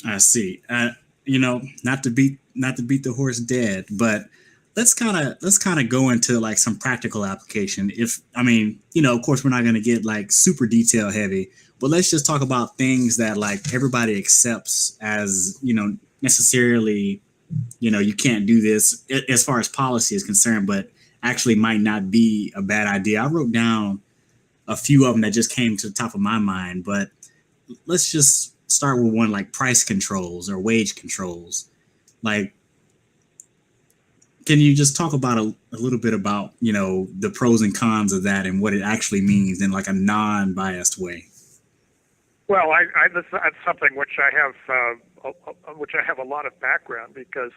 I see. Not to beat the horse dead, but let's kind of go into like some practical application. If I mean, of course, we're not going to get like super detail heavy, but let's just talk about things that like everybody accepts as necessarily you can't do this as far as policy is concerned, but actually might not be a bad idea. I wrote down a few of them that just came to the top of my mind, but let's just start with one like price controls or wage controls. Like, can you just talk about a little bit about the pros and cons of that and what it actually means in like a non-biased way? Well, that's something which I have a lot of background because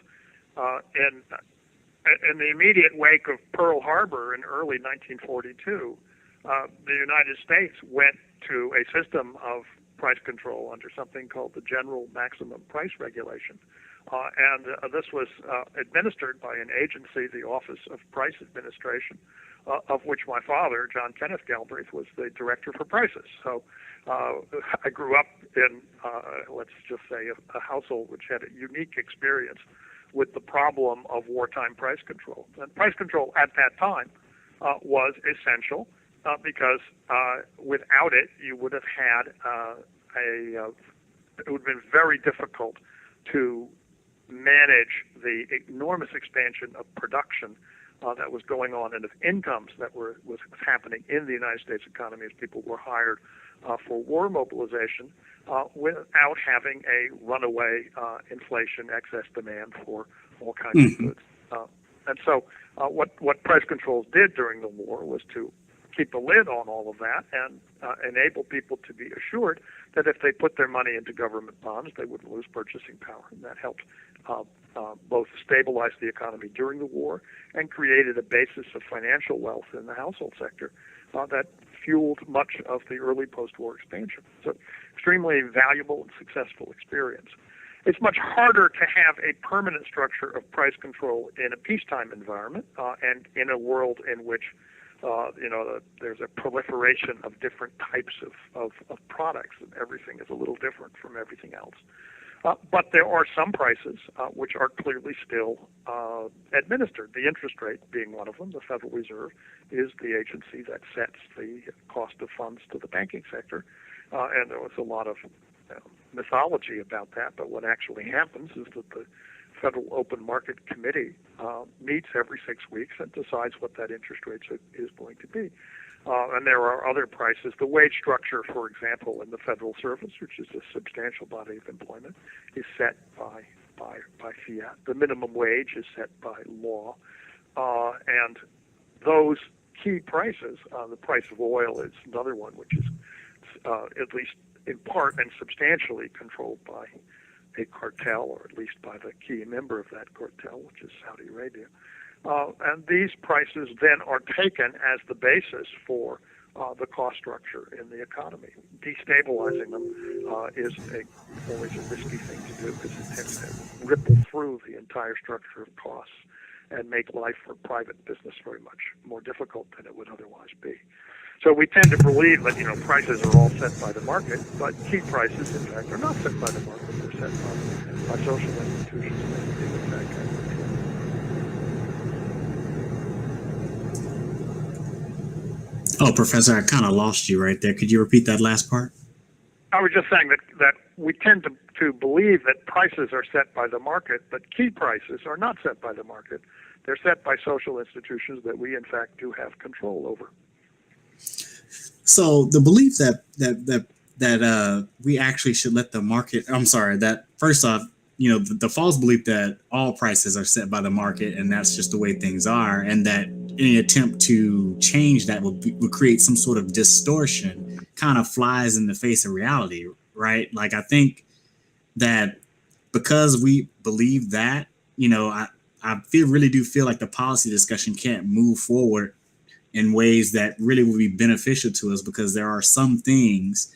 in the immediate wake of Pearl Harbor in early 1942, the United States went to a system of price control under something called the General Maximum Price Regulation. And this was administered by an agency, the Office of Price Administration, of which my father, John Kenneth Galbraith, was the director for prices. So I grew up in, let's just say, a household which had a unique experience with the problem of wartime price control. And price control at that time was essential because without it, you would have had it would have been very difficult to manage the enormous expansion of production that was going on and of incomes that was happening in the United States economy as people were hired for war mobilization without having a runaway inflation, excess demand for all kinds of goods. And so what price controls did during the war was to keep a lid on all of that and enable people to be assured that if they put their money into government bonds, they wouldn't lose purchasing power. And that helped both stabilize the economy during the war and created a basis of financial wealth in the household sector that fueled much of the early post-war expansion. So extremely valuable and successful experience. It's much harder to have a permanent structure of price control in a peacetime environment and in a world in which there's a proliferation of different types of products, and everything is a little different from everything else. But there are some prices which are clearly still administered. The interest rate being one of them. The Federal Reserve is the agency that sets the cost of funds to the banking sector, and there was a lot of mythology about that. But what actually happens is that the Federal Open Market Committee meets every 6 weeks and decides what that interest rate is going to be. And there are other prices. The wage structure, for example, in the Federal Service, which is a substantial body of employment, is set by fiat. The minimum wage is set by law. And those key prices, the price of oil is another one, which is at least in part and substantially controlled by a cartel, or at least by the key member of that cartel, which is Saudi Arabia. And these prices then are taken as the basis for the cost structure in the economy. Destabilizing them is always a risky thing to do because it tends to ripple through the entire structure of costs and make life for private business very much more difficult than it would otherwise be. So we tend to believe that prices are all set by the market, but key prices, in fact, are not set by the market. They're set by social institutions that do, in fact, have control. Oh, Professor, I kind of lost you right there. Could you repeat that last part? I was just saying that we tend to believe that prices are set by the market, but key prices are not set by the market. They're set by social institutions that we, in fact, do have control over. So the belief that we actually should let the market. I'm sorry. That first off, the false belief that all prices are set by the market and that's just the way things are, and that any attempt to change that would create some sort of distortion, kind of flies in the face of reality, right? Like I think that because we believe that, I really do feel like the policy discussion can't move forward in ways that really will be beneficial to us, because there are some things,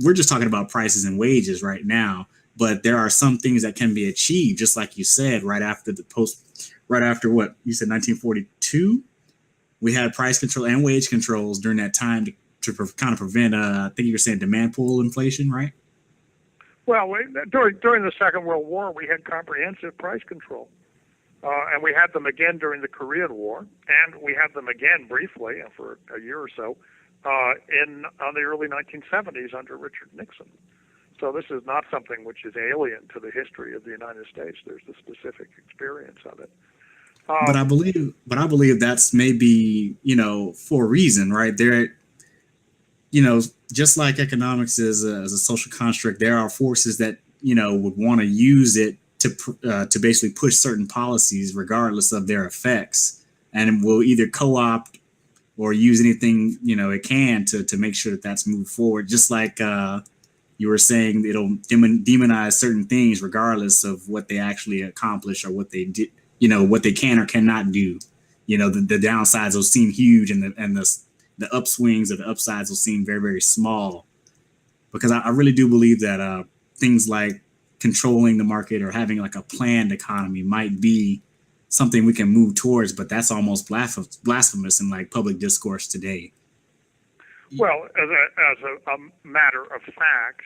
we're just talking about prices and wages right now, but there are some things that can be achieved, just like you said, right after what you said, 1942, we had price control and wage controls during that time to kind of prevent, I think you were saying demand pull inflation, right? Well, during the Second World War, we had comprehensive price control. And we had them again during the Korean War, and we had them again briefly for a year or so in the early 1970s under Richard Nixon. So this is not something which is alien to the history of the United States. There's the specific experience of it. But I believe that's maybe, for a reason, right? There, just like economics is as a social construct, there are forces that would want to use it to basically push certain policies regardless of their effects, and will either co-opt or use anything it can to make sure that that's moved forward. Just like you were saying, it'll demonize certain things regardless of what they actually accomplish or what they did, what they can or cannot do. The downsides will seem huge, and the upswings or the upsides will seem very, very small. Because I really do believe that things like controlling the market or having like a planned economy might be something we can move towards, but that's almost blasphemous in like public discourse today. Well, as a matter of fact,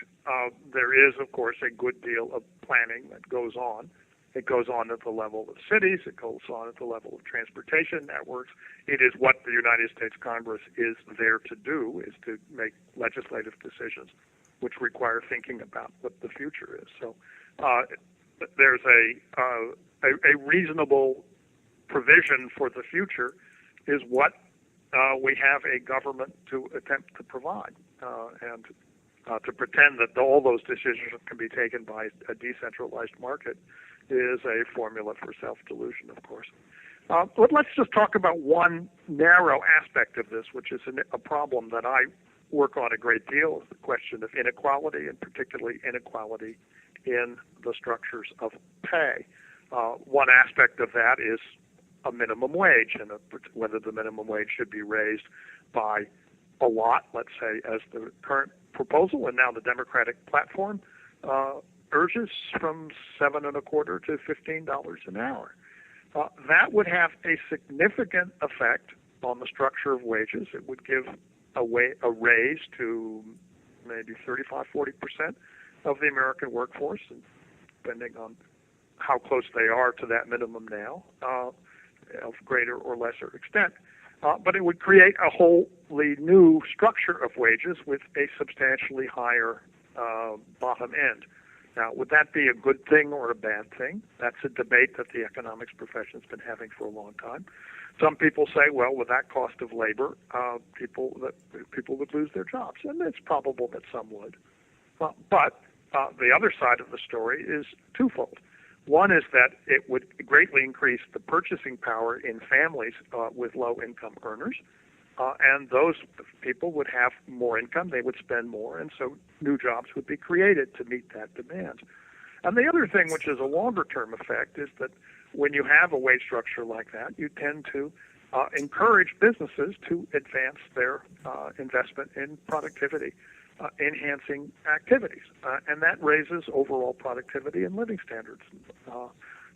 there is, of course, a good deal of planning that goes on. It goes on at the level of cities. It goes on at the level of transportation networks. It is what the United States Congress is there to do, is to make legislative decisions which require thinking about what the future is. So there's a reasonable provision for the future is what we have a government to attempt to provide, and to pretend that all those decisions can be taken by a decentralized market is a formula for self-delusion, of course. But let's just talk about one narrow aspect of this, which is a problem that I work on a great deal, is the question of inequality, and particularly inequality in the structures of pay. One aspect of that is a minimum wage, and whether the minimum wage should be raised by a lot, let's say, as the current proposal and now the Democratic platform urges, from $7.25 to $15 an hour. That would have a significant effect on the structure of wages. It would give a raise to maybe 35-40% of the American workforce, depending on how close they are to that minimum now, of greater or lesser extent. But it would create a wholly new structure of wages with a substantially higher bottom end. Now, would that be a good thing or a bad thing? That's a debate that the economics profession's been having for a long time. Some people say, well, with that cost of labor, people would lose their jobs, and it's probable that some would. But the other side of the story is twofold. One is that it would greatly increase the purchasing power in families with low-income earners, and those people would have more income, they would spend more, and so new jobs would be created to meet that demand. And the other thing, which is a longer-term effect, is that when you have a wage structure like that, you tend to encourage businesses to advance their investment in productivity, enhancing activities, and that raises overall productivity and living standards.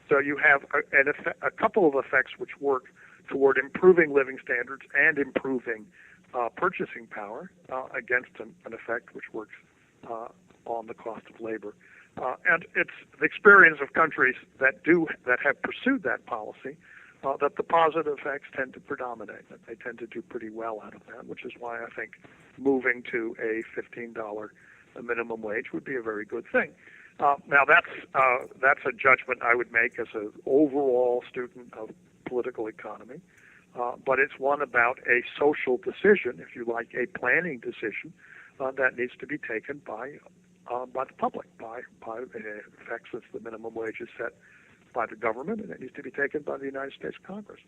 So you have a couple of effects which work toward improving living standards and improving purchasing power against an effect which works on the cost of labor. And it's the experience of countries that have pursued that policy that the positive effects tend to predominate, that they tend to do pretty well out of that, which is why I think moving to a $15 minimum wage would be a very good thing. Now that's a judgment I would make as an overall student of political economy, but it's one about a social decision, if you like, a planning decision that needs to be taken by the public, by in effect, since the minimum wage is set by the government, and it needs to be taken by the United States Congress.